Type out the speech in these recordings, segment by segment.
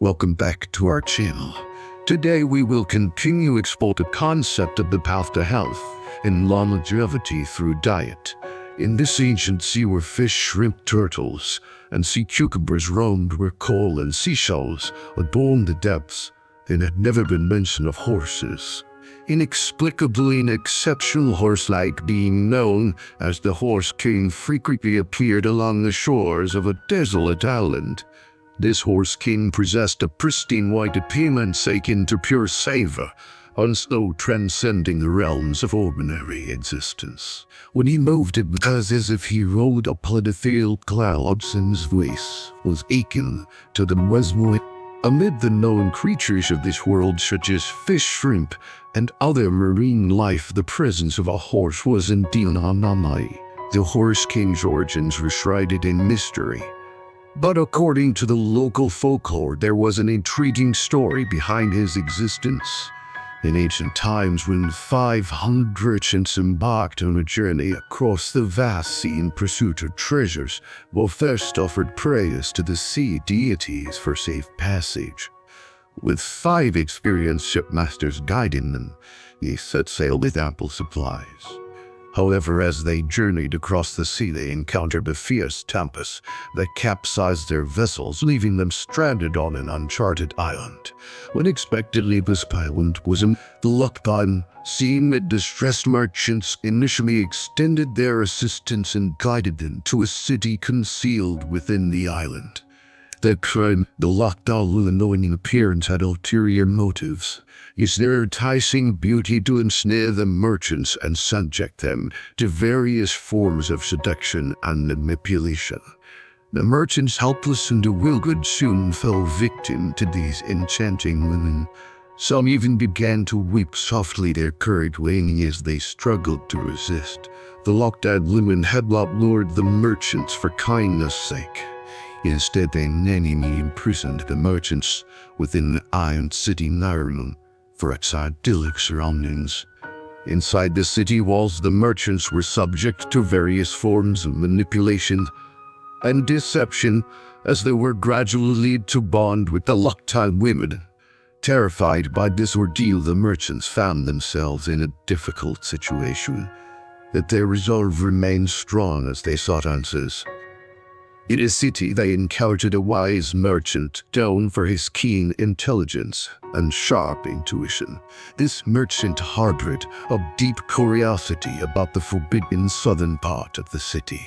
Welcome back to our channel. Today we will continue explore the concept of the path to health and longevity through diet. In this ancient sea where fish, shrimp, turtles, and sea cucumbers roamed, where coal and seashells adorned the depths, it had never been mention of horses. Inexplicably, an exceptional horse-like being known as the Horse King frequently appeared along the shores of a desolate island. This Horse King possessed a pristine white appearance akin to pure savor, and so transcending the realms of ordinary existence. When he moved, it was as if he rode upon ethereal clouds, and his voice was akin to the mesmeric. Amid the known creatures of this world, such as fish, shrimp, and other marine life, the presence of a horse was indeed an anomaly. The Horse King's origins were shrouded in mystery. But according to the local folklore, there was an intriguing story behind his existence. In ancient times, when 500 merchants embarked on a journey across the vast sea in pursuit of treasures, both first offered prayers to the sea deities for safe passage. With 5 experienced shipmasters guiding them, they set sail with ample supplies. However, as they journeyed across the sea, they encountered a fierce tempest that capsized their vessels, leaving them stranded on an uncharted island. Unexpectedly, this island was in the lockdown. Seeing that distressed merchants initially extended their assistance and guided them to a city concealed within the island. That crime, the lockdown annoying appearance, had ulterior motives. Is their enticing beauty to ensnare the merchants and subject them to various forms of seduction and manipulation. The merchants, helpless and bewildered, soon fell victim to these enchanting women. Some even began to weep softly, their courage waning as they struggled to resist. The locked-out women had not lured the merchants for kindness' sake. Instead, they nannyingly imprisoned the merchants within the iron city environment for its idyllic surroundings. Inside the city walls, the merchants were subject to various forms of manipulation and deception as they were gradually led to bond with the locked-out women. Terrified by this ordeal, the merchants found themselves in a difficult situation, but their resolve remained strong as they sought answers. In a city, they encountered a wise merchant known for his keen intelligence and sharp intuition. This merchant harbored a deep curiosity about the forbidden southern part of the city.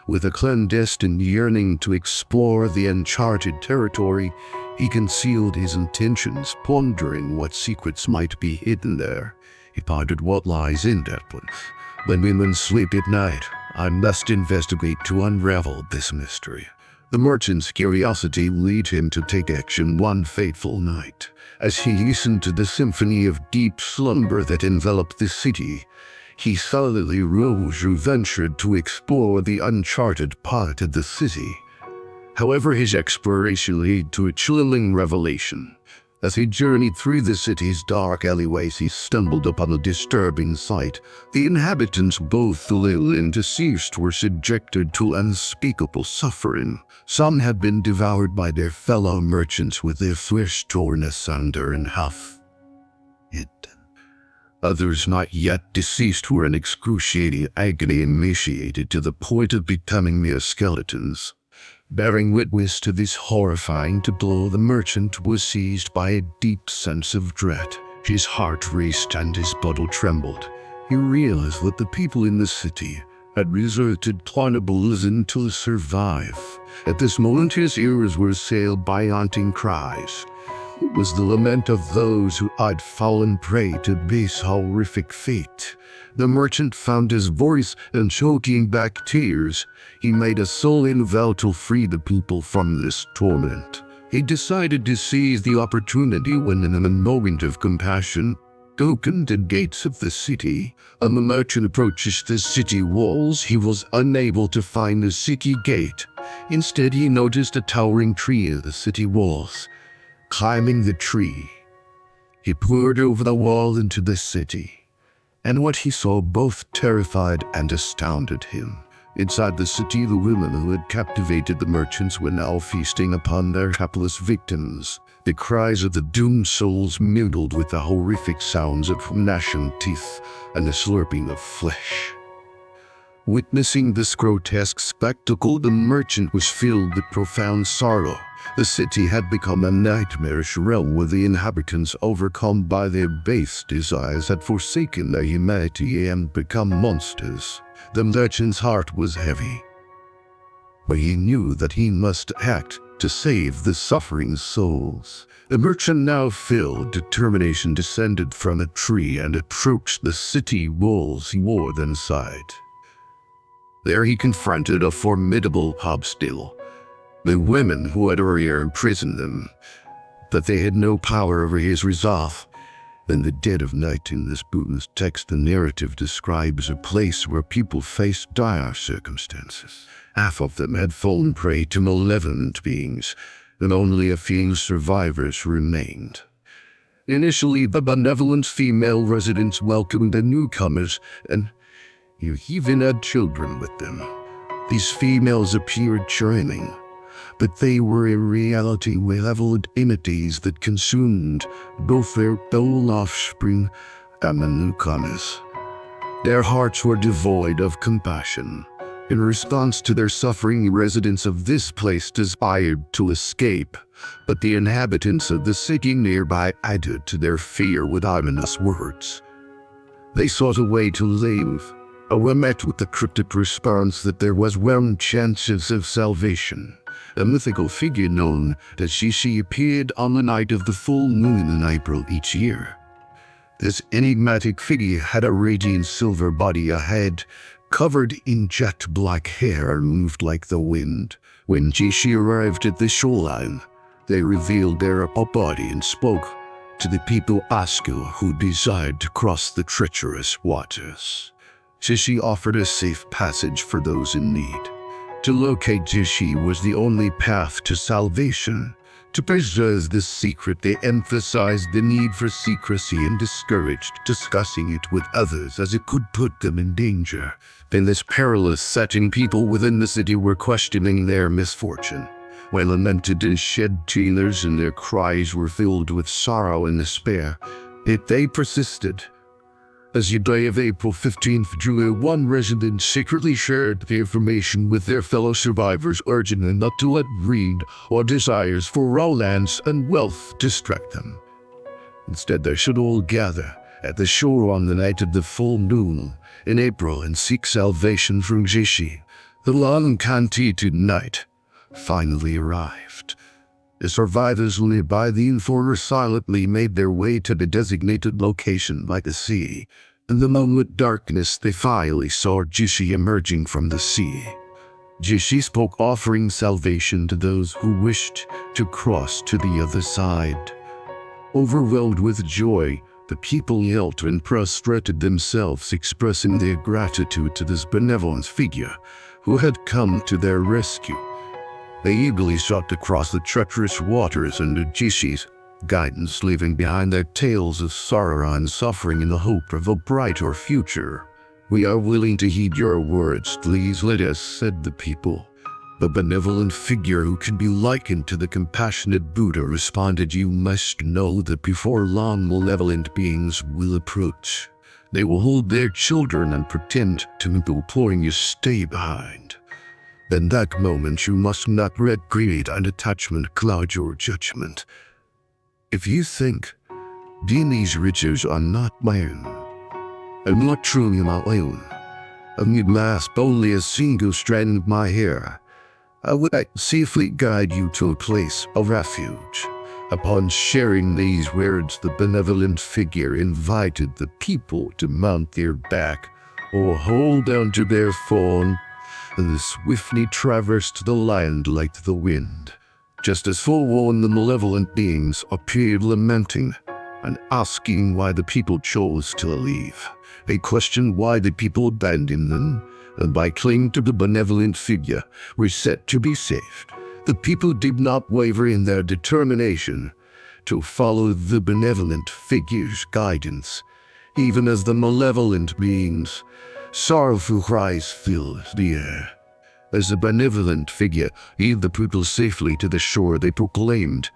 With a clandestine yearning to explore the uncharted territory, he concealed his intentions, pondering what secrets might be hidden there. He pondered what lies in that place. When women sleep at night, I must investigate to unravel this mystery. The merchant's curiosity led him to take action one fateful night. As he listened to the symphony of deep slumber that enveloped the city, he silently rose and ventured to explore the uncharted part of the city. However, his exploration led to a chilling revelation. As he journeyed through the city's dark alleyways, he stumbled upon a disturbing sight. The inhabitants, both the living and deceased, were subjected to unspeakable suffering. Some had been devoured by their fellow merchants, with their flesh torn asunder and half eaten. Others, not yet deceased, were in excruciating agony, emaciated to the point of becoming mere skeletons. Bearing witness to this horrifying tableau, the merchant was seized by a deep sense of dread. His heart raced and his body trembled. He realized that the people in the city had resorted to cannibalism to survive. At this moment, his ears were assailed by haunting cries. It was the lament of those who had fallen prey to this horrific fate. The merchant found his voice, and choking back tears, he made a solemn vow to free the people from this torment. He decided to seize the opportunity when, in a moment of compassion, opened the gates of the city. When the merchant approached the city walls, he was unable to find the city gate. Instead, he noticed a towering tree at the city walls. Climbing the tree, he peered over the wall into the city, and what he saw both terrified and astounded him. Inside the city, the women who had captivated the merchants were now feasting upon their hapless victims. The cries of the doomed souls mingled with the horrific sounds of gnashing teeth and the slurping of flesh. Witnessing this grotesque spectacle, the merchant was filled with profound sorrow. The city had become a nightmarish realm where the inhabitants, overcome by their base desires, had forsaken their humanity and become monsters. The merchant's heart was heavy, but he knew that he must act to save the suffering souls. The merchant, now filled with determination, descended from a tree and approached the city walls he wore inside. There he confronted a formidable obstacle. The women who had earlier imprisoned them, but they had no power over his resolve. In the dead of night, in this Buddhist text, the narrative describes a place where people faced dire circumstances. Half of them had fallen prey to malevolent beings, and only a few survivors remained. Initially, the benevolent female residents welcomed the newcomers, and you even had children with them. These females appeared charming, but they were in reality malevolent entities that consumed both their own offspring and the newcomers. Their hearts were devoid of compassion. In response to their suffering, residents of this place desired to escape, but the inhabitants of the city nearby added to their fear with ominous words. They sought a way to leave, and were met with the cryptic response that there was one chance of salvation. A mythical figure known as Shishi appeared on the night of the full moon in April each year. This enigmatic figure had a radiant silver body, a head covered in jet black hair, and moved like the wind. When Shishi arrived at the shoreline, they revealed their upper body and spoke to the people Asku who desired to cross the treacherous waters. Shishi offered a safe passage for those in need. To locate Shishi was the only path to salvation. To preserve this secret, they emphasized the need for secrecy and discouraged discussing it with others, as it could put them in danger. In this perilous setting, people within the city were questioning their misfortune. They lamented and shed tears, and their cries were filled with sorrow and despair. Yet they persisted. As the day of April 15th drew, one resident secretly shared the information with their fellow survivors, urging them not to let greed or desires for romance and wealth distract them. Instead, they should all gather at the shore on the night of the full moon in April and seek salvation from Shishi. The long-continued night finally arrived. The survivors nearby the informer silently made their way to the designated location by the sea. In the moonlit darkness, they finally saw Shishi emerging from the sea. Shishi spoke, offering salvation to those who wished to cross to the other side. Overwhelmed with joy, the people knelt and prostrated themselves, expressing their gratitude to this benevolent figure who had come to their rescue. They eagerly sought to cross the treacherous waters under Shishi's guidance, leaving behind their tales of sorrow and suffering in the hope of a brighter future. "We are willing to heed your words, please let us," said the people. The benevolent figure, who can be likened to the compassionate Buddha, responded, "You must know that before long malevolent beings will approach. They will hold their children and pretend to be imploring you stay behind. In that moment, you must not let greed and attachment cloud your judgment. If you think, these riches are not my own, I'm not truly my own, and you grasp only a single strand of my hair, I would safely guide you to a place of refuge." Upon sharing these words, the benevolent figure invited the people to mount their back or hold on to their phone, and they swiftly traversed the land like the wind. Just as forewarned, the malevolent beings appeared, lamenting and asking why the people chose to leave. They questioned why the people abandoned them, and by clinging to the benevolent figure, were said to be saved. The people did not waver in their determination to follow the benevolent figure's guidance, even as the malevolent beings Sorrowful cries fill the air. As a benevolent figure heaved the people safely to the shore, they proclaimed,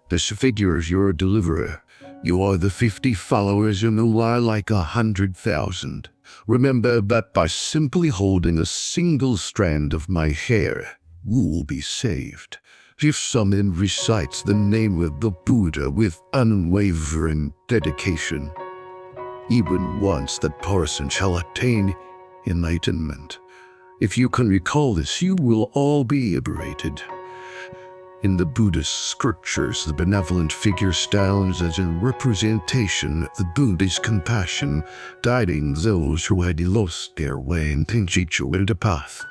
"This figure is your deliverer. You are the 50 followers and who are like 100,000. Remember that by simply holding a single strand of my hair, you will be saved." If someone recites the name of the Buddha with unwavering dedication, even once, that person shall attain enlightenment. If you can recall this, you will all be liberated. In the Buddhist scriptures, the benevolent figure stands as a representation of the Buddha's compassion, guiding those who had lost their way and teaching the path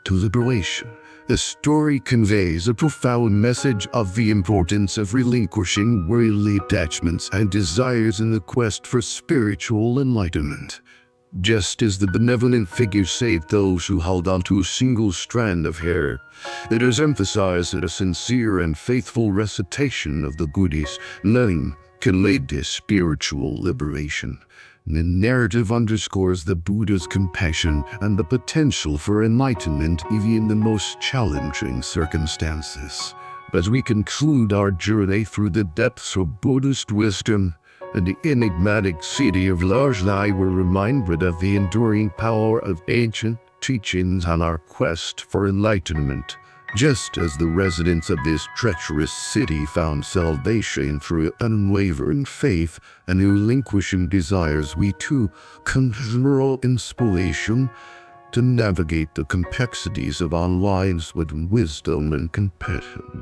to liberation. The story conveys a profound message of the importance of relinquishing worldly attachments and desires in the quest for spiritual enlightenment. Just as the benevolent figure saved those who held onto a single strand of hair, it is emphasized that a sincere and faithful recitation of the Buddhist name can lead to spiritual liberation. The narrative underscores the Buddha's compassion and the potential for enlightenment even in the most challenging circumstances. As we conclude our journey through the depths of Buddhist wisdom and the enigmatic city of Lhasa, we're reminded of the enduring power of ancient teachings on our quest for enlightenment. Just as the residents of this treacherous city found salvation through unwavering faith and relinquishing desires, we too can draw inspiration to navigate the complexities of our lives with wisdom and compassion.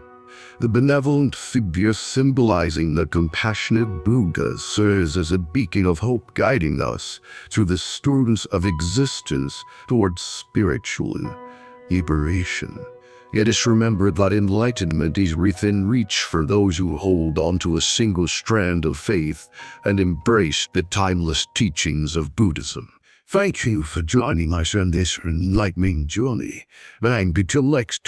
The benevolent figure symbolizing the compassionate Buddha serves as a beacon of hope, guiding us through the storms of existence towards spiritual liberation. Let us remember that enlightenment is within reach for those who hold on to a single strand of faith and embrace the timeless teachings of Buddhism. Thank you for joining us on this enlightening journey. And until next